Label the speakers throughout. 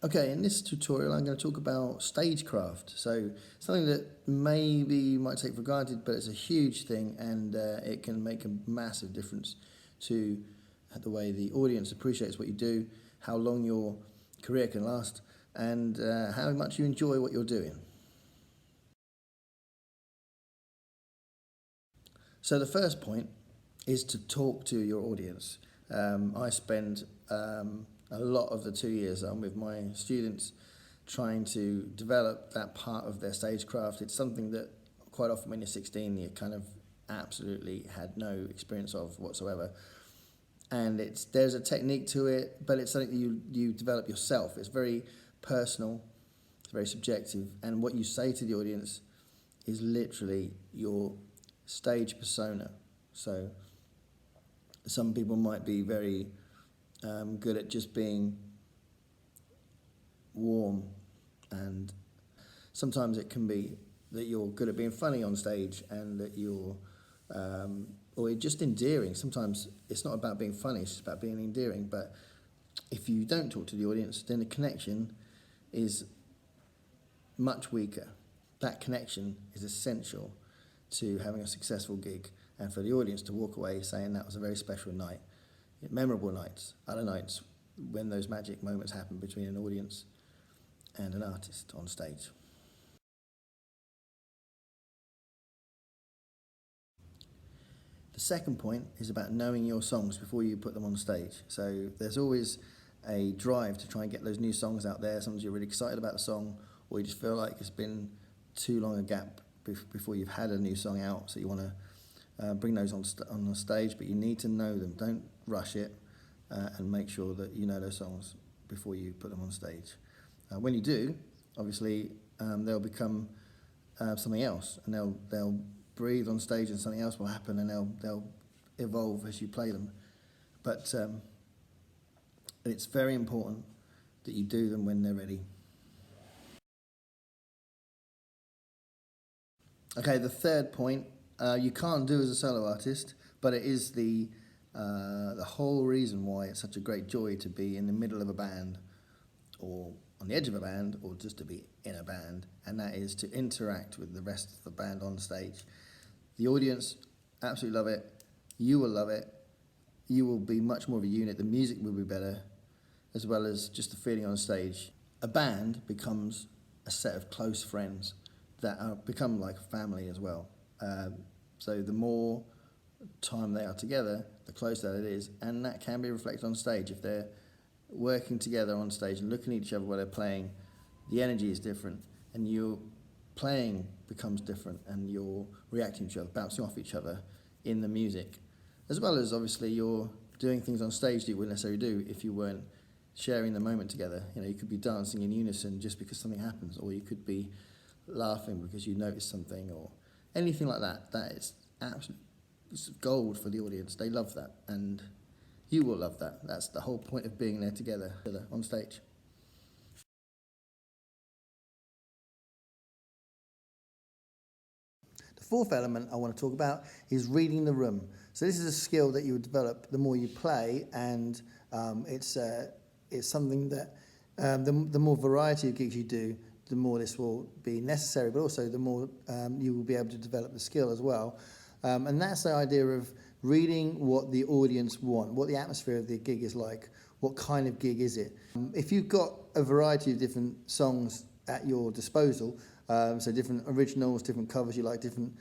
Speaker 1: Okay, in this tutorial I'm going to talk about Stagecraft. So something that maybe you might take for granted, but it's a huge thing, and it can make a massive difference to the way the audience appreciates what you do, how long your career can last, and how much you enjoy what you're doing. So the first point is to talk to your audience. I spend a lot of the 2 years I'm with my students trying to develop that part of their stagecraft. It's something that quite often when you're 16 you kind of absolutely had no experience of whatsoever. And there's a technique to it, but it's something that you develop yourself. It's very personal, it's very subjective, and what you say to the audience is literally your stage persona. So some people might be very good at just being warm, and sometimes it can be that you're good at being funny on stage, and that or just endearing. Sometimes it's not about being funny, it's just about being endearing. But if you don't talk to the audience, then the connection is much weaker. That connection is essential to having a successful gig, and for the audience to walk away saying that was a very special night. Memorable nights, other nights when those magic moments happen between an audience and an artist on stage. The second point is about knowing your songs before you put them on stage. So there's always a drive to try and get those new songs out there. Sometimes you're really excited about a song, or you just feel like it's been too long a gap before you've had a new song out, so you want to bring those on the stage, but you need to know them. Don't rush it, and make sure that you know those songs before you put them on stage. When you do, obviously, they'll become something else, and they'll breathe on stage, and something else will happen, and they'll evolve as you play them. But it's very important that you do them when they're ready. Okay, the third point, you can't do as a solo artist, but it is the whole reason why it's such a great joy to be in the middle of a band, or on the edge of a band, or just to be in a band, and that is to interact with the rest of the band on stage. The audience absolutely love it, you will love it, you will be much more of a unit, the music will be better, as well as just the feeling on stage. A band becomes a set of close friends that become like family as well. So the more time they are together, the closer that it is, and that can be reflected on stage. If they're working together on stage and looking at each other while they're playing, the energy is different, and your playing becomes different, and you're reacting to each other, bouncing off each other in the music, as well as obviously you're doing things on stage that you wouldn't necessarily do if you weren't sharing the moment together. You know, you could be dancing in unison just because something happens, or you could be laughing because you noticed something, or anything like that. That is absolute gold for the audience. They love that, and you will love that. That's the whole point of being there together on stage. The fourth element I want to talk about is reading the room. So this is a skill that you would develop the more you play, and it's something that the more variety of gigs you do, the more this will be necessary, but also the more you will be able to develop the skill as well. And that's the idea of reading what the audience want, what the atmosphere of the gig is like, what kind of gig is it. If you've got a variety of different songs at your disposal, so different originals, different covers you like, different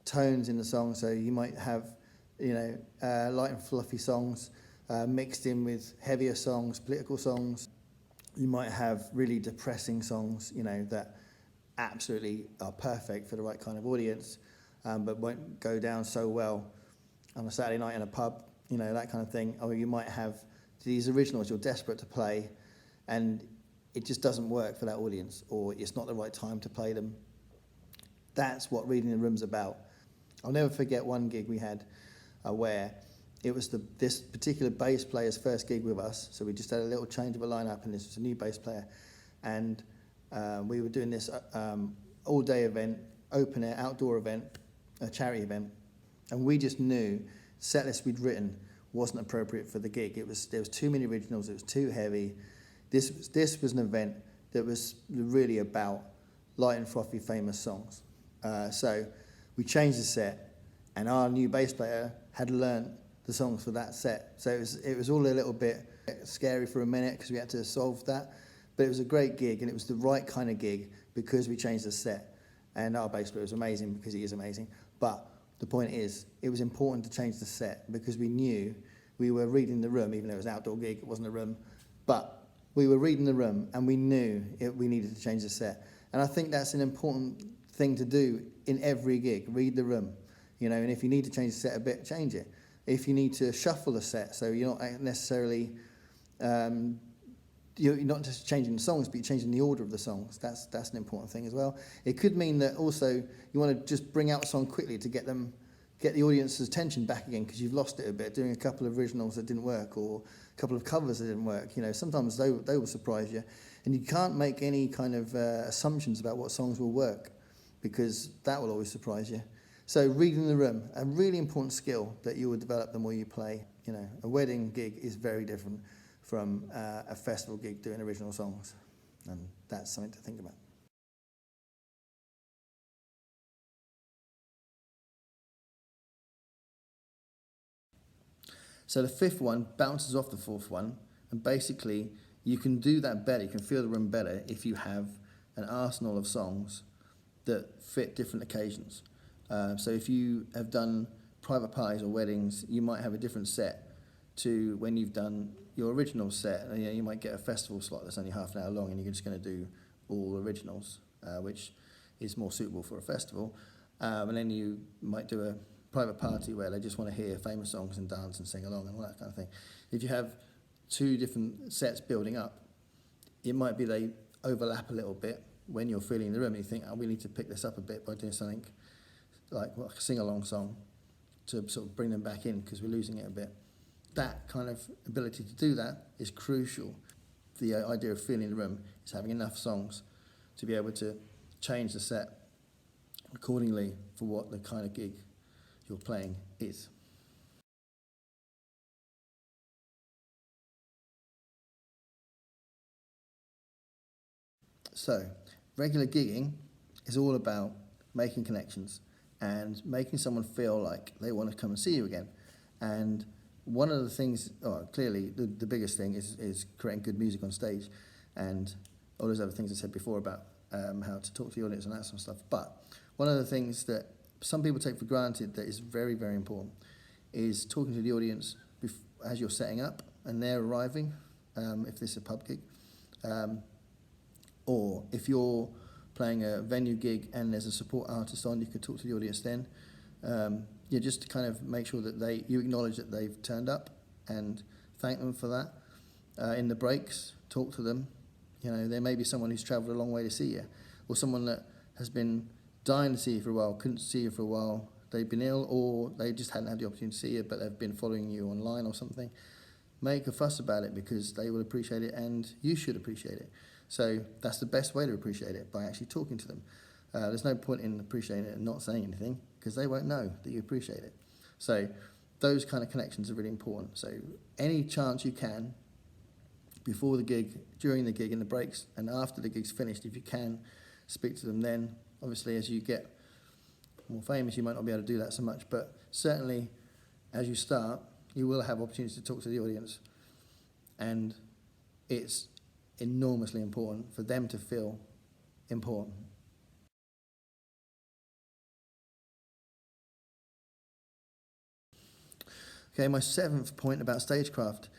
Speaker 1: tones in the song, so you might have, light and fluffy songs mixed in with heavier songs, political songs. You might have really depressing songs, that absolutely are perfect for the right kind of audience, but won't go down so well on a Saturday night in a pub, that kind of thing. Or you might have these originals you're desperate to play, and it just doesn't work for that audience, or it's not the right time to play them. That's what reading the room's about. I'll never forget one gig we had where it was this particular bass player's first gig with us, so we just had a little change of a lineup, and this was a new bass player, and we were doing this all-day event, open air, outdoor event, a charity event, and we just knew setlist we'd written wasn't appropriate for the gig. There was too many originals, it was too heavy, This was an event that was really about light and frothy famous songs. So we changed the set, and our new bass player had learnt the songs for that set. So it was all a little bit scary for a minute because we had to solve that. But it was a great gig, and it was the right kind of gig because we changed the set. And our bass player was amazing because he is amazing. But the point is, it was important to change the set because we knew we were reading the room, even though it was an outdoor gig, it wasn't a room. But we were reading the room, and we knew we needed to change the set. And I think that's an important thing to do in every gig, read the room. You know, and if you need to change the set a bit, change it. If you need to shuffle the set, so you're not necessarily, you're not just changing the songs, but you're changing the order of the songs. That's an important thing as well. It could mean that also you want to just bring out a song quickly to get the audience's attention back again because you've lost it a bit, doing a couple of originals that didn't work or a couple of covers that didn't work. You know, sometimes they will surprise you. And you can't make any kind of assumptions about what songs will work because that will always surprise you. So reading the room, a really important skill that you will develop the more you play. You know, a wedding gig is very different from a festival gig doing original songs. And that's something to think about. So the fifth one bounces off the fourth one, and basically you can do that better, you can feel the room better if you have an arsenal of songs that fit different occasions. So if you have done private parties or weddings, you might have a different set to when you've done your original set. You know, you might get a festival slot that's only half an hour long and you're just going to do all originals, which is more suitable for a festival. And then you might do a private party where they just want to hear famous songs and dance and sing along and all that kind of thing. If you have two different sets building up, it might be they overlap a little bit when you're feeling the room and you think, oh, we need to pick this up a bit by doing something like a sing-along song to sort of bring them back in because we're losing it a bit. That kind of ability to do that is crucial. The idea of feeling the room is having enough songs to be able to change the set accordingly for what the kind of gig you're playing is. So, regular gigging is all about making connections and making someone feel like they want to come and see you again. And one of the things, clearly the biggest thing is creating good music on stage and all those other things I said before about how to talk to the audience and that sort of stuff. But one of the things that some people take for granted that is very, very important is talking to the audience as you're setting up and they're arriving, if this is a pub gig. Or if you're playing a venue gig and there's a support artist on, you could talk to the audience then. Just to kind of make sure that you acknowledge that they've turned up and thank them for that. In the breaks, talk to them. You know, there may be someone who's travelled a long way to see you, or someone that has been dying to see you for a while, couldn't see you for a while, they've been ill, or they just hadn't had the opportunity to see you, but they've been following you online or something. Make a fuss about it because they will appreciate it and you should appreciate it. So that's the best way to appreciate it, by actually talking to them. There's no point in appreciating it and not saying anything because they won't know that you appreciate it. So those kind of connections are really important. So any chance you can, before the gig, during the gig, in the breaks, and after the gig's finished, if you can, speak to them then. Obviously, as you get more famous, you might not be able to do that so much, but certainly as you start, you will have opportunities to talk to the audience. And it's enormously important for them to feel important. Okay, my seventh point about stagecraft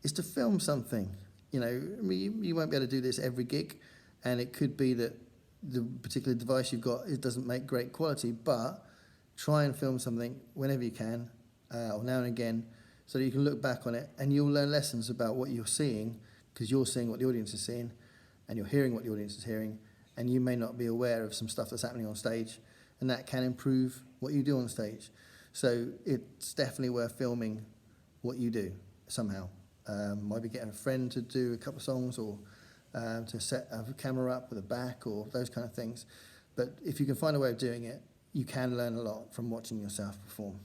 Speaker 1: is to film something. You know, you won't be able to do this every gig, and it could be that the particular device you've got, it doesn't make great quality, but try and film something whenever you can, or now and again, so that you can look back on it and you'll learn lessons about what you're seeing, because you're seeing what the audience is seeing, and you're hearing what the audience is hearing, and you may not be aware of some stuff that's happening on stage, and that can improve what you do on stage. So it's definitely worth filming what you do somehow. Might be getting a friend to do a couple of songs, or to set a camera up with a back, or those kind of things. But if you can find a way of doing it, you can learn a lot from watching yourself perform.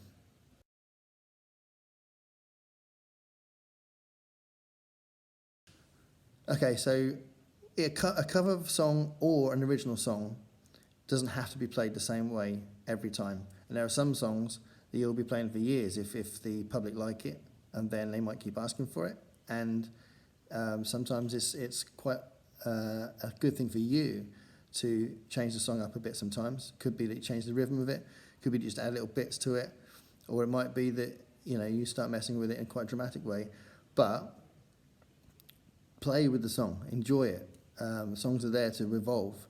Speaker 1: Okay, so a cover song or an original song doesn't have to be played the same way every time. And there are some songs that you'll be playing for years if the public like it, and then they might keep asking for it. And sometimes it's quite a good thing for you to change the song up a bit sometimes. Could be that you change the rhythm of it, could be just add little bits to it, or it might be that you start messing with it in quite a dramatic way. But play with the song, enjoy it. Songs are there to evolve.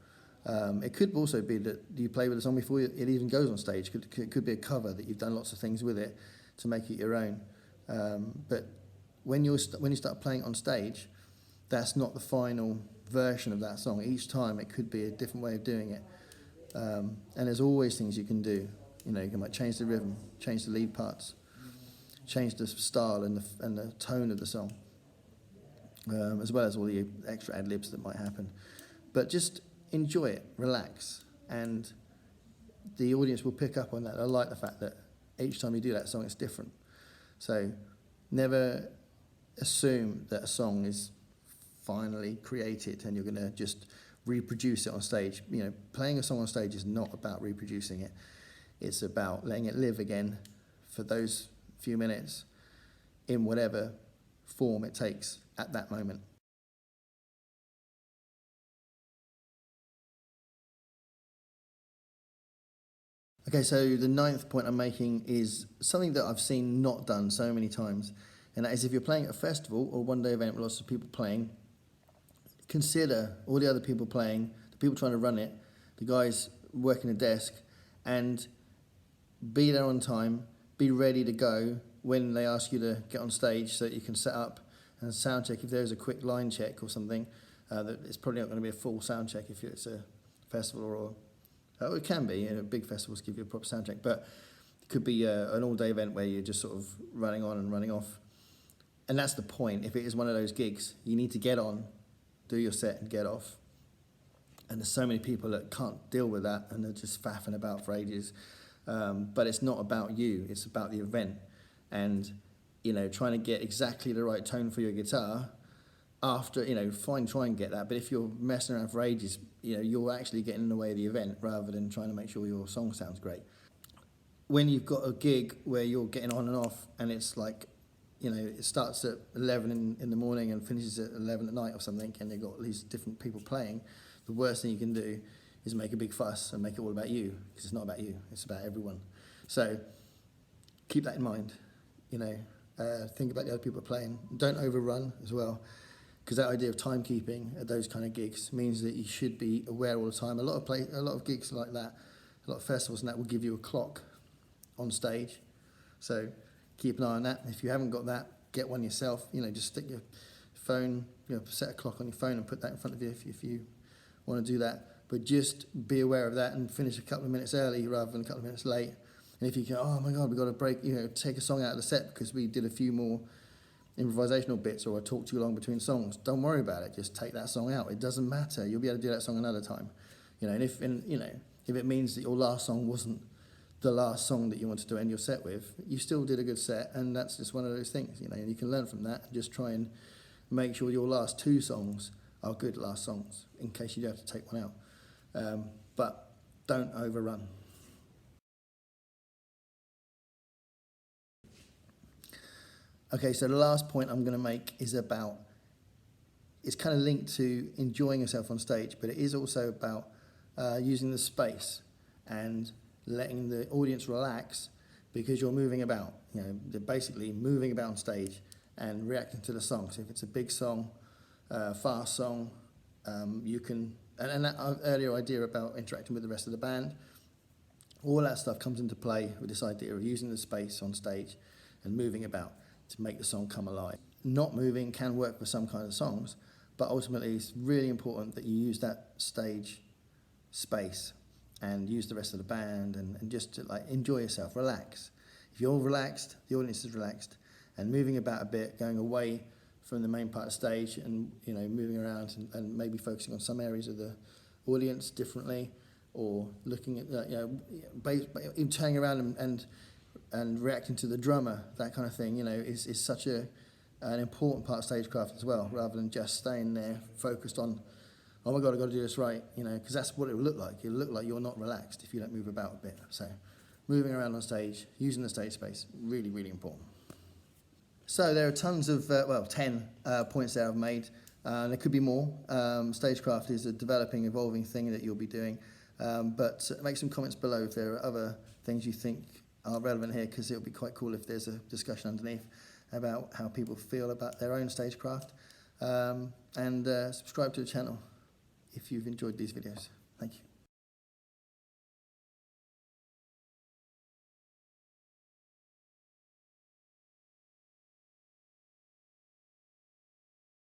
Speaker 1: It could also be that you play with the song before it even goes on stage. It could be a cover that you've done lots of things with it to make it your own. But when you start playing on stage, that's not the final version of that song. Each time it could be a different way of doing it. And there's always things you can do. You can change the rhythm, change the lead parts, change the style and the tone of the song, as well as all the extra ad-libs that might happen. But just enjoy it, relax, and the audience will pick up on that. I like the fact that each time you do that song, it's different. So never assume that a song is finally created and you're going to just reproduce it on stage. Playing a song on stage is not about reproducing it. It's about letting it live again for those few minutes in whatever form it takes at that moment. Okay, so the 9th point I'm making is something that I've seen not done so many times, and that is if you're playing at a festival or one-day event with lots of people playing, consider all the other people playing, the people trying to run it, the guys working the desk, and be there on time, be ready to go when they ask you to get on stage so that you can set up and sound check. If there's a quick line check or something, that it's probably not going to be a full sound check if it's a festival it can be. Big festivals give you a proper sound check, but it could be an all-day event where you're just sort of running on and running off. And that's the point. If it is one of those gigs, you need to get on, do your set and get off. And there's so many people that can't deal with that and they're just faffing about for ages. But it's not about you, it's about the event. And, trying to get exactly the right tone for your guitar after, try and get that. But if you're messing around for ages, you're actually getting in the way of the event rather than trying to make sure your song sounds great. When you've got a gig where you're getting on and off and it's like, it starts at 11 in the morning and finishes at 11 at night or something, and you've got all these different people playing, the worst thing you can do is make a big fuss and make it all about you, because it's not about you, it's about everyone. So keep that in mind, think about the other people playing. Don't overrun as well, because that idea of timekeeping at those kind of gigs means that you should be aware all the time. A lot of gigs like that, a lot of festivals and that will give you a clock on stage. So keep an eye on that. If you haven't got that, get one yourself. Just stick your phone, set a clock on your phone and put that in front of you if you want to do that. But just be aware of that and finish a couple of minutes early rather than a couple of minutes late. And if you go, oh my God, we've got to break, take a song out of the set because we did a few more improvisational bits or I talked too long between songs, don't worry about it. Just take that song out. It doesn't matter. You'll be able to do that song another time. And if it means that your last song wasn't the last song that you wanted to end your set with, you still did a good set, and that's just one of those things, and you can learn from that and just try and make sure your last 2 songs are good last songs in case you do have to take one out. But don't overrun. Okay, so the last point I'm going to make is it's kind of linked to enjoying yourself on stage, but it is also about using the space and letting the audience relax because you're moving about. They're basically moving about on stage and reacting to the song. So if it's a big song, fast song, you can, and that earlier idea about interacting with the rest of the band, all that stuff comes into play with this idea of using the space on stage and moving about to make the song come alive. Not moving can work for some kind of songs, but ultimately it's really important that you use that stage space and use the rest of the band and just to enjoy yourself, relax. If you're relaxed, the audience is relaxed, and moving about a bit, going away from the main part of the stage and moving around and maybe focusing on some areas of the audience differently, or looking at even turning around and reacting to the drummer, that kind of thing, is such a an important part of stagecraft as well, rather than just staying there focused on, oh my God, I've got to do this right, you know, because that's what it will look like. It'll look like you're not relaxed if you don't move about a bit. So moving around on stage, using the stage space, really, really important. So there are tons of, 10 points that I've made. There could be more. Stagecraft is a developing, evolving thing that you'll be doing. But make some comments below if there are other things you think are relevant here, because it'll be quite cool if there's a discussion underneath about how people feel about their own stagecraft. And subscribe to the channel if you've enjoyed these videos. Thank you.